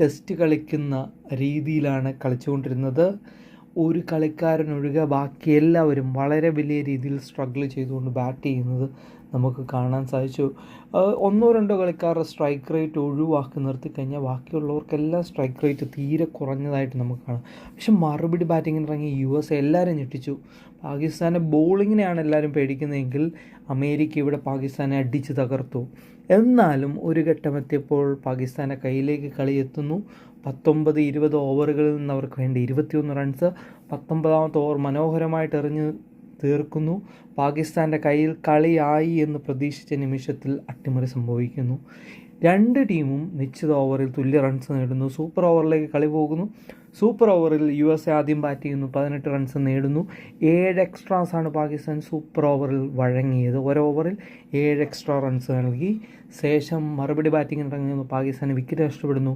Test കളിക്കുന്ന രീതിയിലാണ് കളിച്ചുകൊണ്ടിരുന്നത്. ഒരു കളിക്കാരനൊഴികെ ബാക്കി എല്ലാവരും വളരെ വലിയ രീതിയിൽ സ്ട്രഗിൾ ചെയ്തുകൊണ്ട് ബാറ്റ് ചെയ്യുന്നത് നമുക്ക് കാണാൻ സാധിച്ചു. ഒന്നോ രണ്ടോ കളിക്കാരുടെ സ്ട്രൈക്ക് റേറ്റ് ഒഴിവാക്കി നിർത്തിക്കഴിഞ്ഞാൽ ബാക്കിയുള്ളവർക്കെല്ലാം സ്ട്രൈക്ക് റേറ്റ് തീരെ കുറഞ്ഞതായിട്ട് നമുക്ക് കാണാം. പക്ഷെ മറുപടി ബാറ്റിങ്ങിന് ഇറങ്ങിയ US എല്ലാവരും ഞെട്ടിച്ചു. പാകിസ്ഥാൻ്റെ ബോളിങ്ങിനെയാണ് എല്ലാവരും പേടിക്കുന്നതെങ്കിൽ അമേരിക്ക ഇവിടെ പാകിസ്ഥാനെ അടിച്ച് തകർത്തു. എന്നാലും ഒരു ഘട്ടമെത്തിയപ്പോൾ പാകിസ്ഥാൻ്റെ കയ്യിലേക്ക് കളി എത്തുന്നു. 19-20 ഓവറുകളിൽ നിന്ന് അവർക്ക് വേണ്ടി 21 റൺസ്. 19ാമത്തെ ഓവർ മനോഹരമായിട്ട് എറിഞ്ഞ് തീർക്കുന്നു. പാകിസ്ഥാൻ്റെ കയ്യിൽ കളിയായി എന്ന് പ്രതീക്ഷിച്ച നിമിഷത്തിൽ അട്ടിമറി സംഭവിക്കുന്നു. രണ്ട് ടീമും നിശ്ചിത ഓവറിൽ തുല്യ റൺസ് നേടുന്നു. സൂപ്പർ ഓവറിലേക്ക് കളി പോകുന്നു. സൂപ്പർ ഓവറിൽ USA ആദ്യം ബാറ്റ് ചെയ്യുന്നു, 18 റൺസ് നേടുന്നു. 7 എക്സ്ട്രാസാണ് പാകിസ്ഥാൻ സൂപ്പർ ഓവറിൽ വഴങ്ങിയത്. ഓവറിൽ 7 എക്സ്ട്രാ റൺസ് നൽകി. ശേഷം മറുപടി ബാറ്റിങ്ങിന് ഇറങ്ങുന്നു. പാകിസ്ഥാന് വിക്കറ്റ് നഷ്ടപ്പെടുന്നു.